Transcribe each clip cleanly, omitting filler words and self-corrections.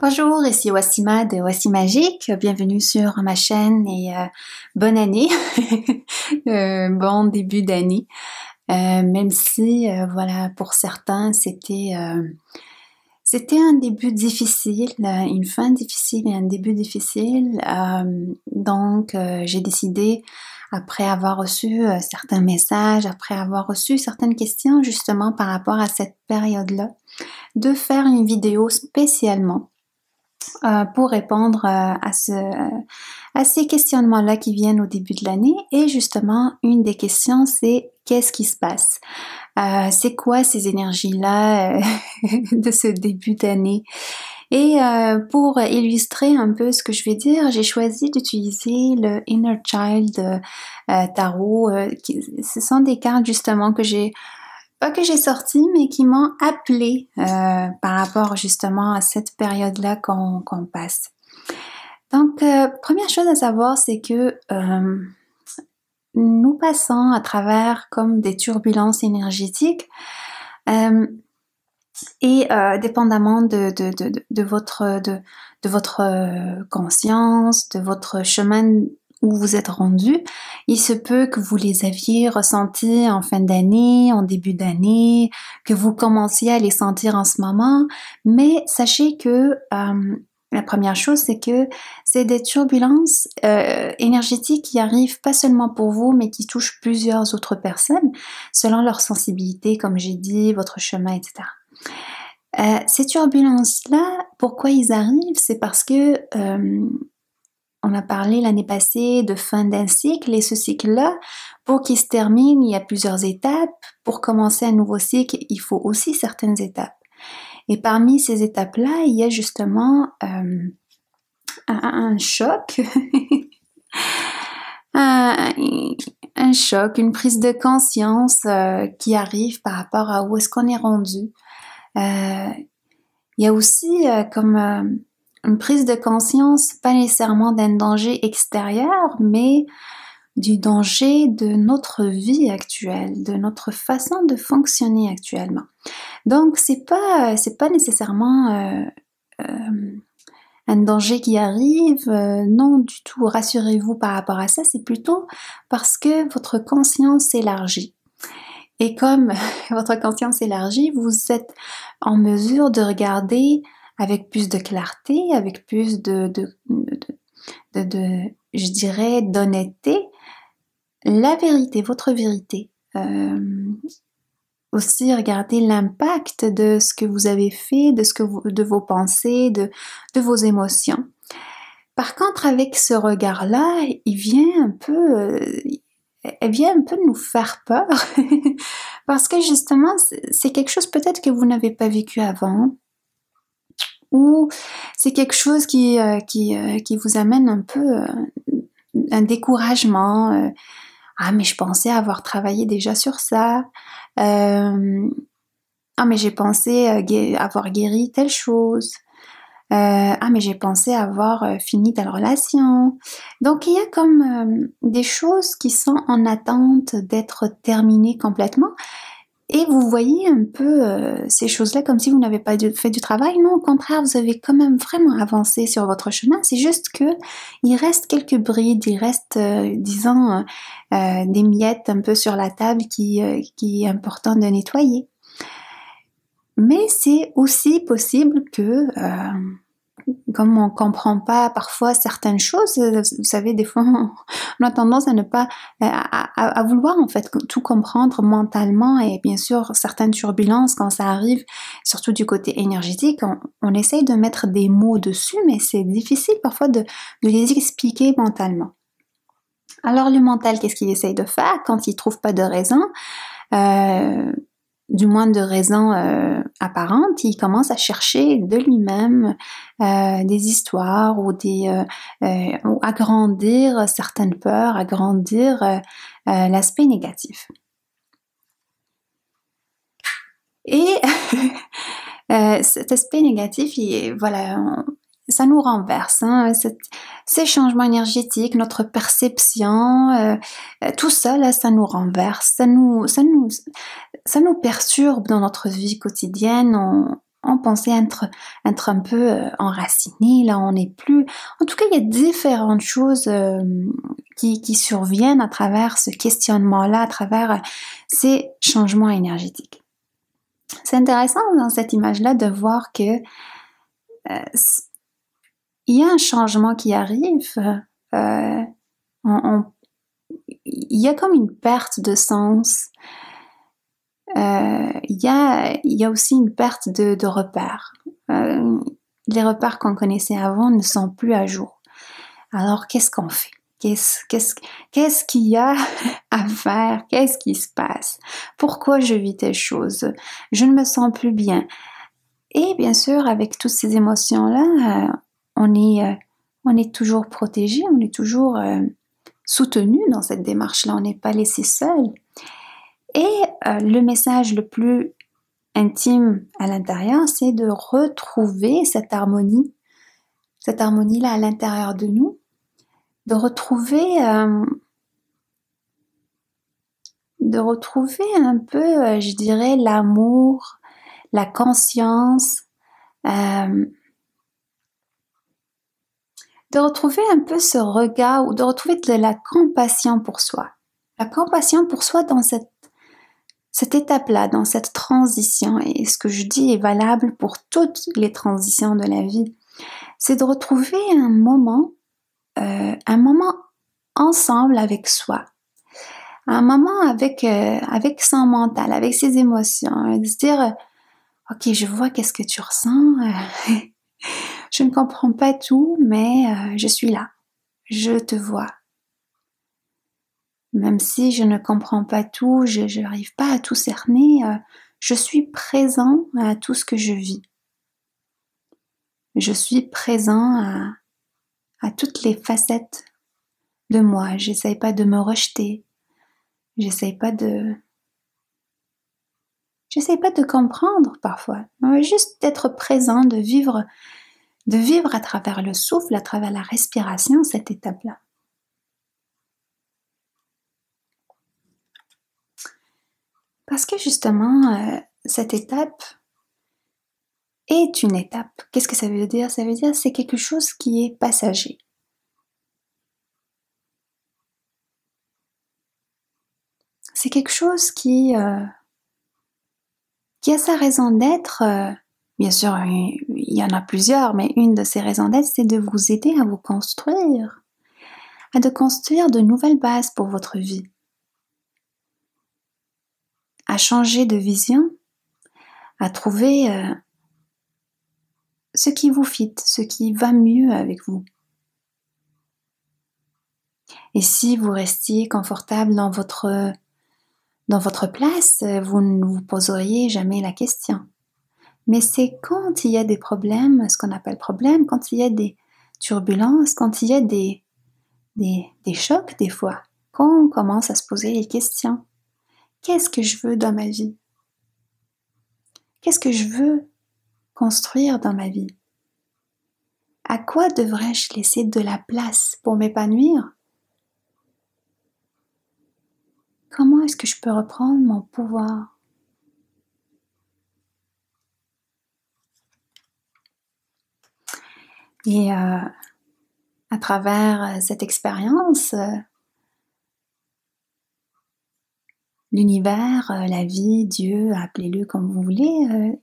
Bonjour, ici Wassima de Wassimagique. Bienvenue sur ma chaîne et bonne année, bon début d'année. Même si, voilà, pour certains, c'était un début difficile, une fin difficile et un début difficile. Donc, j'ai décidé, après avoir reçu certains messages, après avoir reçu certaines questions justement par rapport à cette période-là, de faire une vidéo spécialement pour répondre à ces questionnements-là qui viennent au début de l'année. Et justement, une des questions, c'est qu'est-ce qui se passe? C'est quoi ces énergies-là de ce début d'année? Et pour illustrer un peu ce que je vais dire, j'ai choisi d'utiliser le Inner Child Tarot. Ce sont des cartes justement pas que j'ai sorti, mais qui m'ont appelé par rapport justement à cette période-là qu'on passe. Donc, première chose à savoir, c'est que nous passons à travers comme des turbulences énergétiques et dépendamment de votre conscience, de votre chemin où vous êtes rendu, il se peut que vous les aviez ressentis en fin d'année, en début d'année, que vous commenciez à les sentir en ce moment, mais sachez que la première chose, c'est que c'est des turbulences énergétiques qui arrivent pas seulement pour vous, mais qui touchent plusieurs autres personnes, selon leur sensibilité, comme j'ai dit, votre chemin, etc. Ces turbulences-là, pourquoi ils arrivent? C'est parce que on a parlé l'année passée de fin d'un cycle, et ce cycle-là, pour qu'il se termine, il y a plusieurs étapes. Pour commencer un nouveau cycle, il faut aussi certaines étapes. Et parmi ces étapes-là, il y a justement un choc, un choc, une prise de conscience qui arrive par rapport à où est-ce qu'on est rendu. Il y a aussi comme une prise de conscience, pas nécessairement d'un danger extérieur, mais du danger de notre vie actuelle, de notre façon de fonctionner actuellement. Donc, c'est pas nécessairement un danger qui arrive, non du tout, rassurez-vous par rapport à ça, c'est plutôt parce que votre conscience s'élargit. Et comme votre conscience s'élargit, vous êtes en mesure de regarder avec plus de clarté, avec plus je dirais, d'honnêteté, la vérité, votre vérité. Aussi regarder l'impact de ce que vous avez fait, de vos pensées, de vos émotions. Par contre, avec ce regard-là, elle vient un peu nous faire peur, parce que justement, c'est quelque chose peut-être que vous n'avez pas vécu avant, ou c'est quelque chose qui vous amène un peu un découragement. Ah, mais je pensais avoir travaillé déjà sur ça. Ah, mais j'ai pensé avoir guéri telle chose. Ah, mais j'ai pensé avoir fini telle relation. Donc, il y a comme des choses qui sont en attente d'être terminées complètement. Et vous voyez un peu ces choses-là comme si vous n'avez pas fait du travail. Non, au contraire, vous avez quand même vraiment avancé sur votre chemin. C'est juste que il reste quelques brides, il reste, disons, des miettes un peu sur la table qui est important de nettoyer. Mais c'est aussi possible que comme on comprend pas parfois certaines choses, vous savez, des fois, on a tendance à ne pas, à vouloir en fait tout comprendre mentalement, et bien sûr, certaines turbulences, quand ça arrive, surtout du côté énergétique, on essaye de mettre des mots dessus, mais c'est difficile parfois de les expliquer mentalement. Alors le mental, qu'est-ce qu'il essaye de faire quand il trouve pas de raison? Du moins de raison apparente, il commence à chercher de lui-même des histoires ou ou agrandir certaines peurs, agrandir l'aspect négatif. Et cet aspect négatif, ça nous renverse, hein, ces changements énergétiques, notre perception, tout ça là, ça nous renverse, ça nous perturbe dans notre vie quotidienne. on pensait être un peu enraciné, là on n'est plus. En tout cas, il y a différentes choses qui surviennent à travers ce questionnement-là, à travers ces changements énergétiques. C'est intéressant dans cette image-là de voir que il y a un changement qui arrive. Il y a comme une perte de sens. Il y a aussi une perte de repères. Les repères qu'on connaissait avant ne sont plus à jour. Alors, qu'est-ce qu'on fait? Qu'est-ce qu'il y a à faire? Qu'est-ce qui se passe? Pourquoi je vis telle chose? Je ne me sens plus bien. Et bien sûr, avec toutes ces émotions-là, on est toujours protégé, on est toujours soutenu dans cette démarche-là, on n'est pas laissé seul. Et le message le plus intime à l'intérieur, c'est de retrouver cette harmonie-là à l'intérieur de nous, de retrouver un peu, je dirais, l'amour, la conscience, de retrouver un peu ce regard ou de retrouver de la compassion pour soi. La compassion pour soi dans cette étape-là, dans cette transition, et ce que je dis est valable pour toutes les transitions de la vie, c'est de retrouver un moment ensemble avec soi, un moment avec son mental, avec ses émotions, de se dire ok, je vois qu'est-ce que tu ressens, je ne comprends pas tout, mais je suis là, je te vois. Même si je ne comprends pas tout, je n'arrive pas à tout cerner, je suis présent à tout ce que je vis. Je suis présent à toutes les facettes de moi. J'essaye pas de me rejeter. J'essaye pas de comprendre parfois. Juste d'être présent, de vivre à travers le souffle, à travers la respiration, cette étape-là. Parce que justement, cette étape est une étape. Qu'est-ce que ça veut dire? Ça veut dire que c'est quelque chose qui est passager. C'est quelque chose qui a sa raison d'être. Bien sûr, il y en a plusieurs, mais une de ces raisons d'être, c'est de vous aider à vous construire, à de construire de nouvelles bases pour votre vie, à changer de vision, à trouver ce qui vous fit, ce qui va mieux avec vous. Et si vous restiez confortable dans votre place, vous ne vous poseriez jamais la question. Mais c'est quand il y a des problèmes, ce qu'on appelle problèmes, quand il y a des turbulences, quand il y a des chocs des fois, qu'on commence à se poser les questions. Qu'est-ce que je veux dans ma vie? Qu'est-ce que je veux construire dans ma vie? À quoi devrais-je laisser de la place pour m'épanouir? Comment est-ce que je peux reprendre mon pouvoir? Et à travers cette expérience, l'univers, la vie, Dieu, appelez-le comme vous voulez,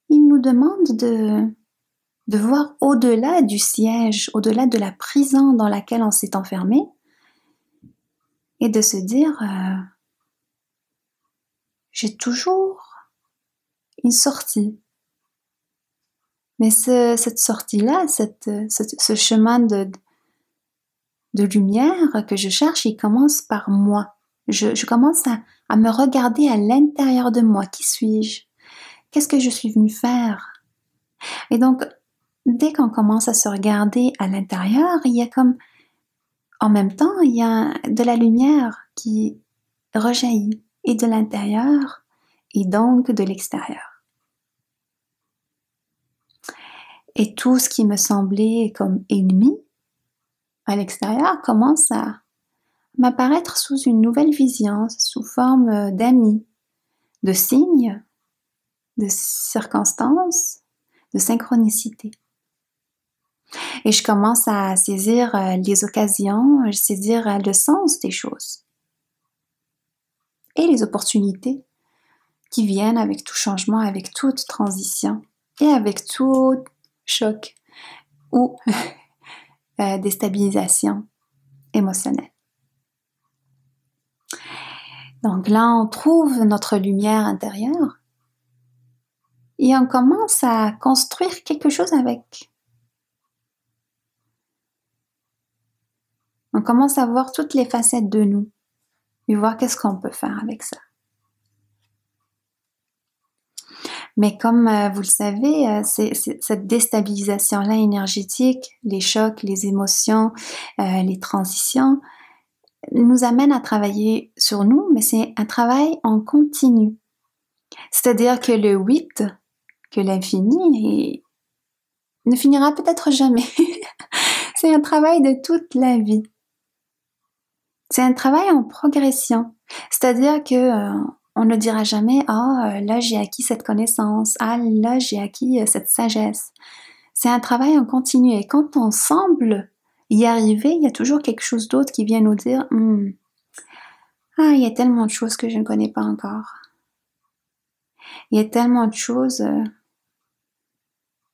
il nous demande de voir au-delà du siège, au-delà de la prison dans laquelle on s'est enfermé, et de se dire j'ai toujours une sortie. Mais cette sortie-là, ce chemin de lumière que je cherche, il commence par moi. Je commence à me regarder à l'intérieur de moi. Qui suis-je? Qu'est-ce que je suis venue faire? Et donc, dès qu'on commence à se regarder à l'intérieur, il y a comme, en même temps, il y a de la lumière qui rejaillit, et de l'intérieur, et donc de l'extérieur. Et tout ce qui me semblait comme ennemi à l'extérieur commence à m'apparaître sous une nouvelle vision, sous forme d'amis, de signes, de circonstances, de synchronicité. Et je commence à saisir les occasions, à saisir le sens des choses et les opportunités qui viennent avec tout changement, avec toute transition et avec tout choc ou déstabilisation émotionnelle. Donc là, on trouve notre lumière intérieure et on commence à construire quelque chose avec. On commence à voir toutes les facettes de nous et voir qu'est-ce qu'on peut faire avec ça. Mais comme vous le savez, c'est cette déstabilisation-là énergétique, les chocs, les émotions, les transitions, nous amènent à travailler sur nous, mais c'est un travail en continu. C'est-à-dire que le 8, que l'infini, ne finira peut-être jamais. C'est un travail de toute la vie. C'est un travail en progression. C'est-à-dire que on ne dira jamais « Ah, là j'ai acquis cette connaissance. Ah, là j'ai acquis cette sagesse. » C'est un travail en continu. Et quand on semble y arriver, il y a toujours quelque chose d'autre qui vient nous dire « Ah, il y a tellement de choses que je ne connais pas encore. Il y a tellement de choses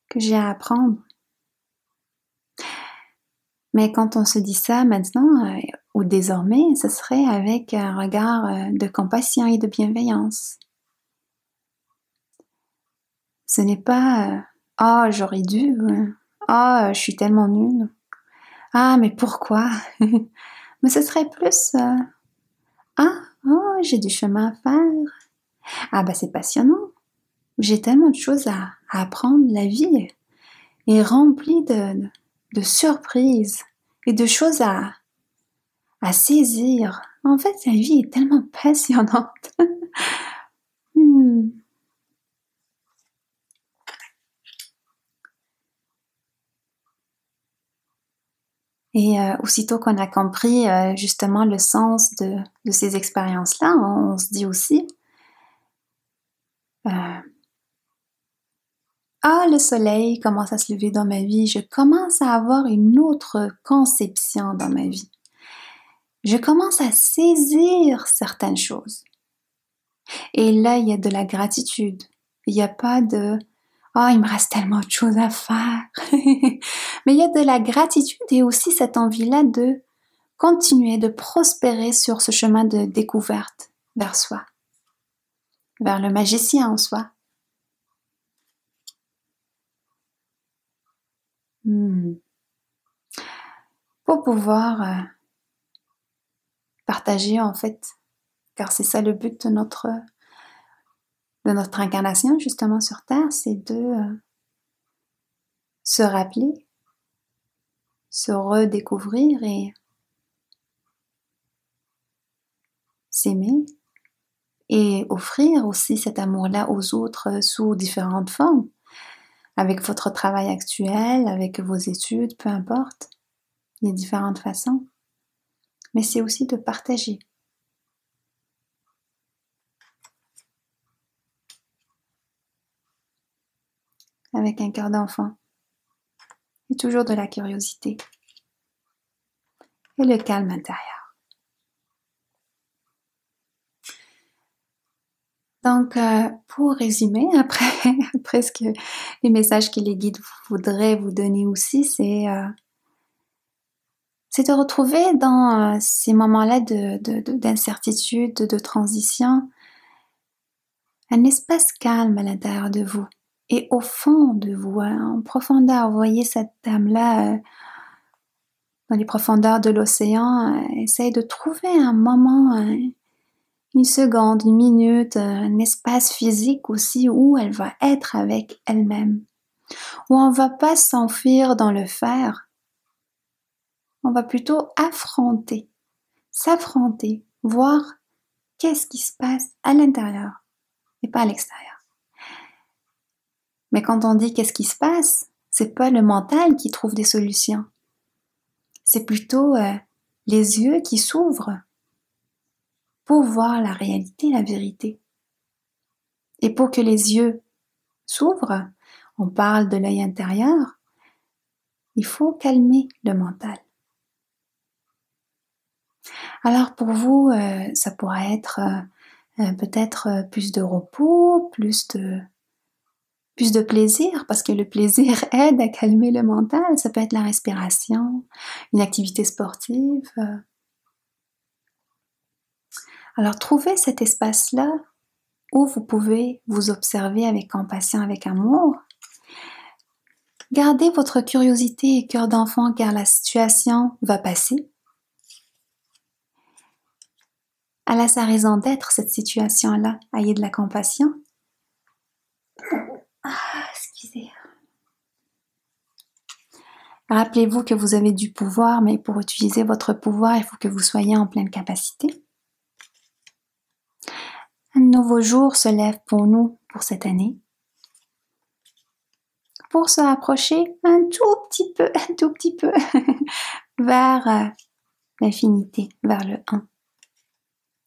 que j'ai à apprendre. » Mais quand on se dit ça maintenant, ou désormais, ce serait avec un regard de compassion et de bienveillance. Ce n'est pas « Ah, j'aurais dû »,« Ah, je suis tellement nulle »,« Ah, mais pourquoi ?» Mais ce serait plus « Ah, oh, j'ai du chemin à faire. Ah, ben c'est passionnant. J'ai tellement de choses à apprendre. La vie est remplie de surprises et de choses à saisir. En fait, la vie est tellement passionnante. Et aussitôt qu'on a compris justement le sens de ces expériences-là, on se dit aussi ah, le soleil commence à se lever dans ma vie, je commence à avoir une autre conception dans ma vie. Je commence à saisir certaines choses. Et là, il y a de la gratitude. Il n'y a pas de « Oh, il me reste tellement de choses à faire. » Mais il y a de la gratitude et aussi cette envie-là de continuer, de prospérer sur ce chemin de découverte vers soi, vers le magicien en soi. Pour pouvoir partager en fait, car c'est ça le but de notre incarnation justement sur Terre, c'est de se rappeler, se redécouvrir et s'aimer et offrir aussi cet amour-là aux autres sous différentes formes, avec votre travail actuel, avec vos études, peu importe. Il y a différentes façons. Mais c'est aussi de partager. Avec un cœur d'enfant. Et toujours de la curiosité. Et le calme intérieur. Donc, pour résumer, après ce que les messages que les guides voudraient vous donner aussi, c'est de retrouver dans ces moments-là d'incertitude, de transition, un espace calme à l'intérieur de vous et au fond de vous, en profondeur. Vous voyez cette âme-là dans les profondeurs de l'océan, essaye de trouver un moment, une seconde, une minute, un espace physique aussi où elle va être avec elle-même, où on ne va pas s'enfuir dans le faire, on va plutôt affronter, s'affronter, voir qu'est-ce qui se passe à l'intérieur et pas à l'extérieur. Mais quand on dit qu'est-ce qui se passe, c'est pas le mental qui trouve des solutions. C'est plutôt les yeux qui s'ouvrent pour voir la réalité, la vérité. Et pour que les yeux s'ouvre, on parle de l'œil intérieur, il faut calmer le mental. Alors pour vous, ça pourrait être peut-être plus de repos, plus de plaisir, parce que le plaisir aide à calmer le mental. Ça peut être la respiration, une activité sportive. Alors trouvez cet espace-là où vous pouvez vous observer avec compassion, avec amour. Gardez votre curiosité et cœur d'enfant car la situation va passer. Elle a sa raison d'être, cette situation-là. Ayez de la compassion. Excusez. Rappelez-vous que vous avez du pouvoir, mais pour utiliser votre pouvoir, il faut que vous soyez en pleine capacité. Un nouveau jour se lève pour nous pour cette année. Pour se rapprocher un tout petit peu vers l'infinité, vers le 1.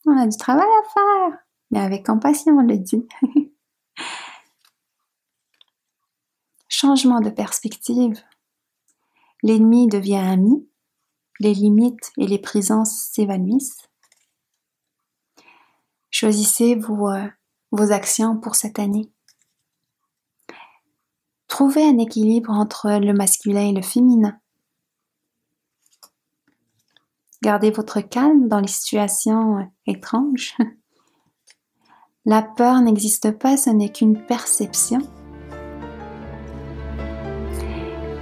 On a du travail à faire, mais avec compassion, on le dit. Changement de perspective. L'ennemi devient ami, les limites et les prisons s'évanouissent. Choisissez vos actions pour cette année. Trouvez un équilibre entre le masculin et le féminin. Gardez votre calme dans les situations étranges. La peur n'existe pas, ce n'est qu'une perception.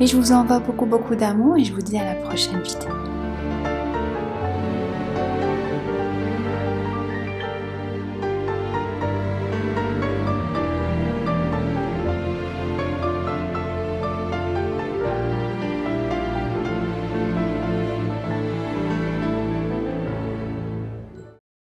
Et je vous envoie beaucoup d'amour et je vous dis à la prochaine vidéo.